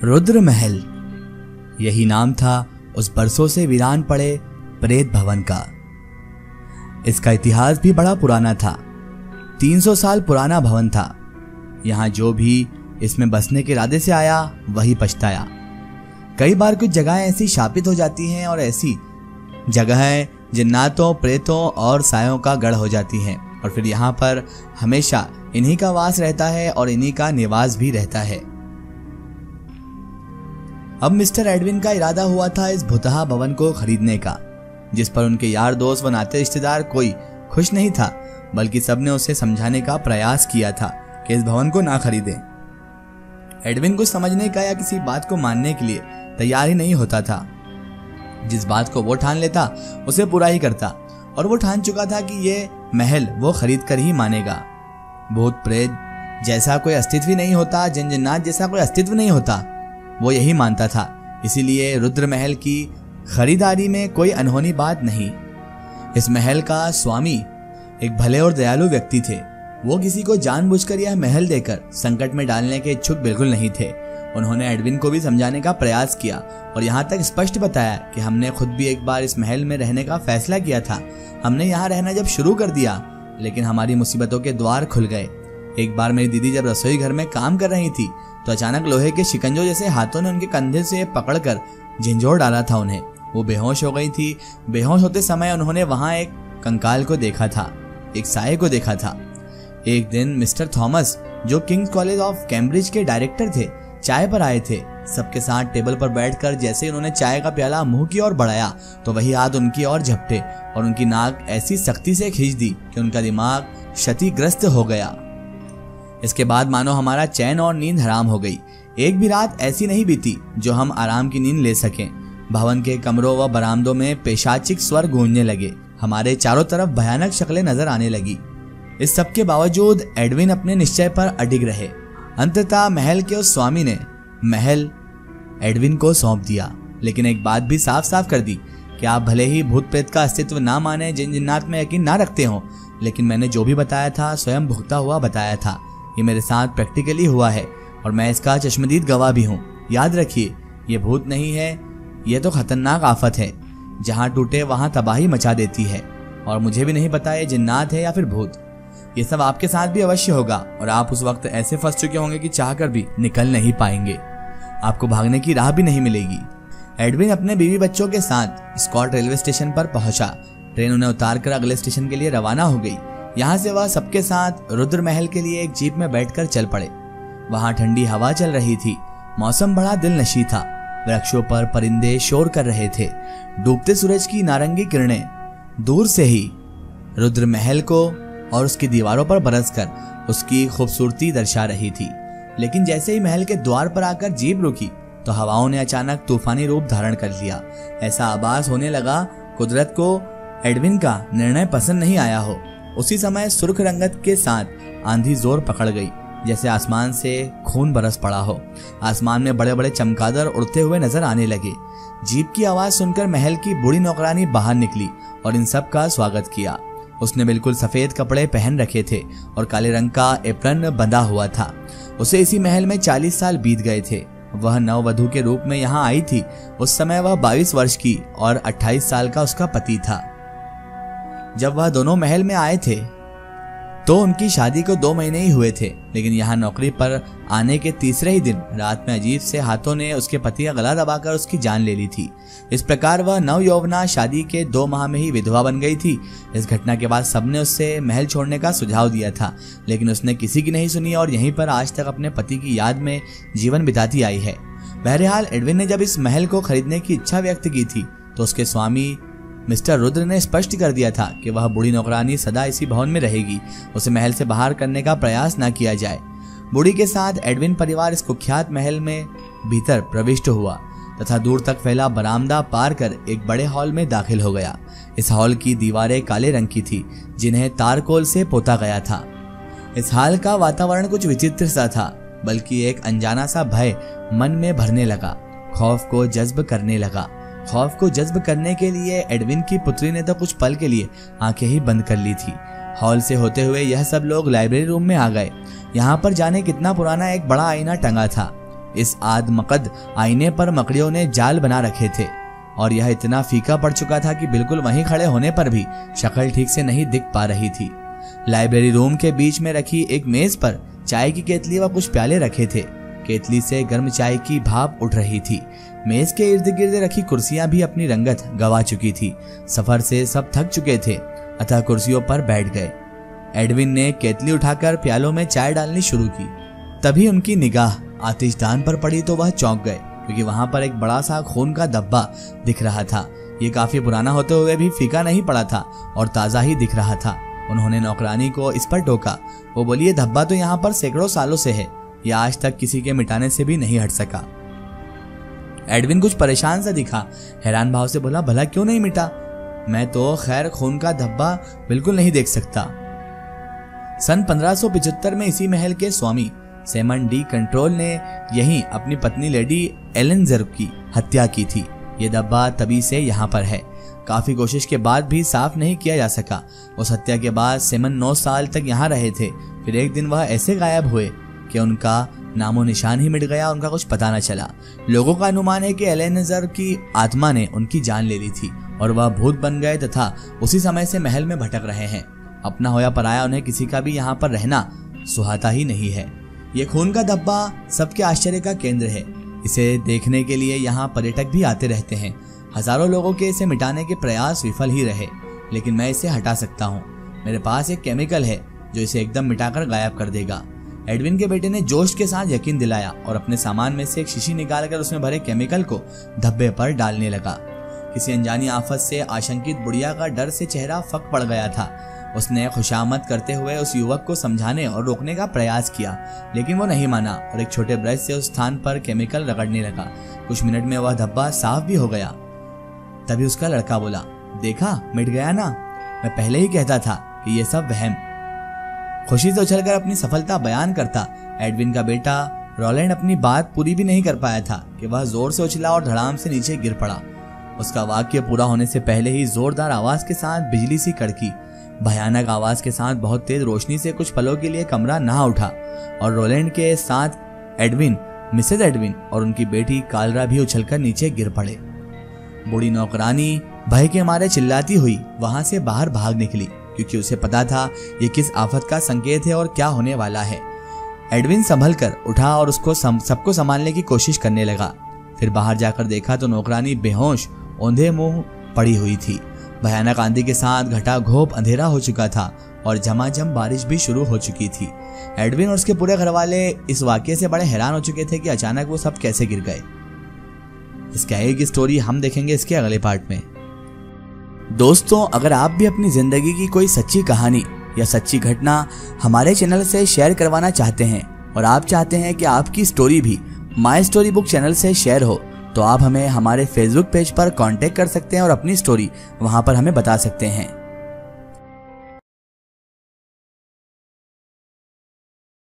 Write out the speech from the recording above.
रुद्र महल, यही नाम था उस बरसों से वीरान पड़े प्रेत भवन का। इसका इतिहास भी बड़ा पुराना था। 300 साल पुराना भवन था। यहाँ जो भी इसमें बसने के इरादे से आया वही पछताया। कई बार कुछ जगहें ऐसी शापित हो जाती हैं और ऐसी जगहें जिन्नातों, प्रेतों और सायों का गढ़ हो जाती हैं, और फिर यहाँ पर हमेशा इन्हीं का वास रहता है और इन्हीं का निवास भी रहता है। अब मिस्टर एडविन का इरादा हुआ था इस भुतहा भवन को खरीदने का, जिस पर उनके यार दोस्त व नाते रिश्तेदार कोई खुश नहीं था, बल्कि सबने उसे समझाने का प्रयास किया था कि इस भवन को ना खरीदें। एडविन को समझने का या किसी बात को मानने के लिए तैयार ही नहीं होता था। जिस बात को वो ठान लेता उसे पूरा ही करता, और वो ठान चुका था कि ये महल वो खरीद कर ही मानेगा। भूत प्रेत जैसा कोई अस्तित्व ही नहीं होता, जिन जिन्नात जैसा कोई अस्तित्व नहीं होता, वो यही मानता था। इसीलिए रुद्र महल की खरीदारी में कोई अनहोनी बात नहीं। इस महल का स्वामी एक भले और दयालु व्यक्ति थे। वो किसी को जानबूझकर यह महल देकर संकट में डालने के इच्छुक बिल्कुल नहीं थे। उन्होंने एडविन को भी समझाने का प्रयास किया और यहाँ तक स्पष्ट बताया कि हमने खुद भी एक बार इस महल में रहने का फैसला किया था। हमने यहाँ रहना जब शुरू कर दिया, लेकिन हमारी मुसीबतों के द्वार खुल गए। एक बार मेरी दीदी जब रसोई घर में काम कर रही थी तो अचानक लोहे के शिकंजों जैसे हाथों ने उनके कंधे से पकड़कर झिंझोर डाला था उन्हें। वो बेहोश हो गई थी। बेहोश होते समय उन्होंने वहां एक कंकाल को देखा था, एक साये को देखा था। एक दिन मिस्टर थॉमस, जो किंग्स कॉलेज ऑफ कैम्ब्रिज के डायरेक्टर थे, चाय पर आए थे। सबके साथ टेबल पर बैठकर जैसे उन्होंने चाय का प्याला मुंह की ओर बढ़ाया तो वही हाथ उनकी ओर झपटे और उनकी नाक ऐसी सख्ती से खींच दी कि उनका दिमाग क्षतिग्रस्त हो गया। इसके बाद मानो हमारा चैन और नींद हराम हो गई। एक भी रात ऐसी नहीं बीती जो हम आराम की नींद ले सकें। भवन के कमरों व बरामदों में पेशाचिक स्वर गूंजने लगे। हमारे चारों तरफ भयानक शक्लें नजर आने लगी। इस सब के बावजूद एडविन अपने निश्चय पर अडिग रहे। अंततः महल के उस स्वामी ने महल एडविन को सौंप दिया, लेकिन एक बात भी साफ साफ कर दी कि आप भले ही भूत प्रेत का अस्तित्व ना माने, जिन जिन्नात में यकीन ना रखते हो, लेकिन मैंने जो भी बताया था स्वयं भुगता हुआ बताया था। ये मेरे साथ प्रैक्टिकली हुआ है और मैं इसका चश्मदीद गवाह भी हूँ। याद रखिए, ये भूत नहीं है, ये तो खतरनाक आफत है, जहाँ टूटे वहां तबाही मचा देती है। और मुझे भी नहीं पता ये जिन्नात है या फिर भूत। ये सब आपके साथ भी अवश्य होगा और आप उस वक्त ऐसे फंस चुके होंगे कि चाहकर भी निकल नहीं पाएंगे। आपको भागने की राह भी नहीं मिलेगी। एडविन अपने बीवी बच्चों के साथ स्कॉट रेलवे स्टेशन पर पहुंचा। ट्रेन उन्हें उतारकर अगले स्टेशन के लिए रवाना हो गई। यहाँ से वह सबके साथ रुद्र महल के लिए एक जीप में बैठकर चल पड़े। वहां ठंडी हवा चल रही थी। मौसम बड़ा दिलनशी था। वृक्षों पर परिंदे शोर कर रहे थे। डूबते सूरज की नारंगी किरणें दूर से ही रुद्र महल को और उसकी दीवारों पर बरसकर उसकी खूबसूरती दर्शा रही थी। लेकिन जैसे ही महल के द्वार पर आकर जीप रुकी तो हवाओं ने अचानक तूफानी रूप धारण कर लिया। ऐसा आभास होने लगा कुदरत को एडविन का निर्णय पसंद नहीं आया हो। उसी समय सुर्ख रंगत के साथ आंधी जोर पकड़ गई, जैसे आसमान से खून बरस पड़ा हो। आसमान में बड़े बड़े चमगादड़ उड़ते हुए नजर आने लगे। जीप की आवाज सुनकर महल की बूढ़ी नौकरानी बाहर निकली और इन सब का स्वागत किया। उसने बिल्कुल सफेद कपड़े पहन रखे थे और काले रंग का एप्रन बंधा हुआ था। उसे इसी महल में 40 साल बीत गए थे। वह नववधू के रूप में यहाँ आई थी। उस समय वह 22 वर्ष की और 28 साल का उसका पति था। जब वह दोनों महल में आए थे तो उनकी शादी को 2 महीने ही हुए थे, लेकिन यहाँ नौकरी पर आने के तीसरे ही दिन रात में अजीब से हाथों ने उसके पति का गला दबाकर उसकी जान ले ली थी। इस प्रकार वह नवयौवना शादी के 2 माह में ही विधवा बन गई थी। इस घटना के बाद सबने उससे महल छोड़ने का सुझाव दिया था, लेकिन उसने किसी की नहीं सुनी और यहीं पर आज तक अपने पति की याद में जीवन बिताती आई है। बहरहाल एडविन ने जब इस महल को खरीदने की इच्छा व्यक्त की थी तो उसके स्वामी मिस्टर रुद्र ने स्पष्ट कर दिया था कि वह बूढ़ी नौकरानी सदा इसी भवन में रहेगी। उसे महल से बाहर करने का प्रयास न किया जाए। बूढ़ी के साथ एडविन परिवार इस कुख्यात महल में भीतर प्रविष्ट हुआ तथा दूर तक फैला बरामदा पार कर एक बड़े हॉल में दाखिल हो गया। इस हॉल की दीवारें काले रंग की थी, जिन्हें तारकोल से पोता गया था। इस हॉल का वातावरण कुछ विचित्र सा था, बल्कि एक अनजाना सा भय मन में भरने लगा। खौफ को जज्ब करने लगा। खौफ को जज्ब करने के लिए एडविन की पुत्री ने तो कुछ पल के लिए आंखें ही बंद कर ली थी। हॉल से होते हुए यह सब लोग लाइब्रेरी रूम में आ गए। यहाँ पर जाने कितना पुराना एक बड़ा आईना टंगा था। इस आदमकद आईने पर मकड़ियों ने जाल बना रखे थे और यह इतना फीका पड़ चुका था कि बिल्कुल वहीं खड़े होने पर भी शक्ल ठीक से नहीं दिख पा रही थी। लाइब्रेरी रूम के बीच में रखी एक मेज पर चाय की केतली व कुछ प्याले रखे थे। केतली से गर्म चाय की भाप उठ रही थी। मेज के इर्द गिर्द रखी कुर्सियां भी अपनी रंगत गंवा चुकी थी। सफर से सब थक चुके थे, अतः कुर्सियों पर बैठ गए। एडविन ने केतली उठाकर प्यालों में चाय डालनी शुरू की। तभी उनकी निगाह आतिशदान पर पड़ी तो वह चौंक गए, क्योंकि वहां पर एक बड़ा सा खून का धब्बा दिख रहा था। ये काफी पुराना होते हुए भी फीका नहीं पड़ा था और ताजा ही दिख रहा था। उन्होंने नौकरानी को इस पर टोका। वो बोली, ये धब्बा तो यहाँ पर सैकड़ों सालों से है, यह आज तक किसी के मिटाने से भी नहीं हट सका। एडविन कुछ परेशान सा दिखा, हैरान भाव से बोला, भला क्यों नहीं मिटा? मैं तो खैर खून का धब्बा बिल्कुल नहीं देख सकता। सन 1575 में इसी महल के स्वामी सेमन डी कंट्रोल ने यहीं अपनी पत्नी लेडी एलेंजर की हत्या की थी। ये धब्बा तभी से यहाँ पर है। काफी कोशिश के बाद भी साफ नहीं किया जा सका। उस हत्या के बाद सेमन 9 साल तक यहाँ रहे थे। फिर एक दिन वह ऐसे गायब हुए कि उनका नामो निशान ही मिट गया, उनका कुछ पता न चला। लोगों का अनुमान है कि एलेंजर की आत्मा ने उनकी जान ले ली थी और वह भूत बन गए तथा उसी समय से महल में भटक रहे हैं। अपना हो या पराया, उन्हें किसी का भी यहाँ पर रहना सुहाता ही नहीं है। ये खून का धब्बा सबके आश्चर्य का केंद्र है। इसे देखने के लिए यहाँ पर्यटक भी आते रहते हैं। हजारों लोगों के इसे मिटाने के प्रयास विफल ही रहे, लेकिन मैं इसे हटा सकता हूँ। मेरे पास एक केमिकल है जो इसे एकदम मिटाकर गायब कर देगा। एडविन के बेटे ने जोश के साथ यकीन दिलाया और अपने सामान में से एक शीशी निकालकर उसमें भरे केमिकल को धब्बे पर डालने लगा। किसी अनजानी आफत से आशंकित बुढ़िया का डर से चेहरा फक पड़ गया था। उसने खुशामद करते हुए उस युवक को समझाने और रोकने का प्रयास किया, लेकिन वो नहीं माना और एक छोटे ब्रश से उस स्थान पर केमिकल रगड़ने लगा। कुछ मिनट में वह धब्बा साफ भी हो गया। तभी उसका लड़का बोला, देखा, मिट गया ना? मैं पहले ही कहता था कि ये सब वहम। खुशी से उछलकर अपनी सफलता बयान करता एडविन का बेटा रोलैंड अपनी बात पूरी भी नहीं कर पाया था कि वह जोर से उछला और धड़ाम से नीचे गिर पड़ा। उसका वाक्य पूरा होने से पहले ही जोरदार आवाज के साथ बिजली सी कड़की। भयानक आवाज के साथ बहुत तेज रोशनी से कुछ पलों के लिए कमरा नहा उठा और रोलैंड के साथ एडविन, मिसेज एडविन और उनकी बेटी कालरा भी उछलकर नीचे गिर पड़े। बूढ़ी नौकरानी भय के मारे चिल्लाती हुई वहां से बाहर भाग निकली, क्योंकि उसे पता था ये किस आफत का संकेत है और क्या होने वाला है। एडविन संभल कर उठा और उसको सबको संभालने की कोशिश करने लगा। फिर बाहर जाकर देखा तो नौकरानी बेहोश औंधे मुंह पड़ी हुई थी। भयानक आंधी के साथ घटा घोप अंधेरा हो चुका था और झमाझम बारिश भी शुरू हो चुकी थी। एडविन और उसके पूरे घरवाले इस वाकये से बड़े हैरान हो चुके थे कि अचानक वो सब कैसे गिर गए। इसकी आगे की स्टोरी हम देखेंगे इसके अगले पार्ट में। दोस्तों, अगर आप भी अपनी जिंदगी की कोई सच्ची कहानी या सच्ची घटना हमारे चैनल से शेयर करवाना चाहते हैं और आप चाहते हैं कि आपकी स्टोरी भी माई स्टोरी बुक चैनल से शेयर हो, तो आप हमें हमारे फेसबुक पेज पर कांटेक्ट कर सकते हैं और अपनी स्टोरी वहां पर हमें बता सकते हैं।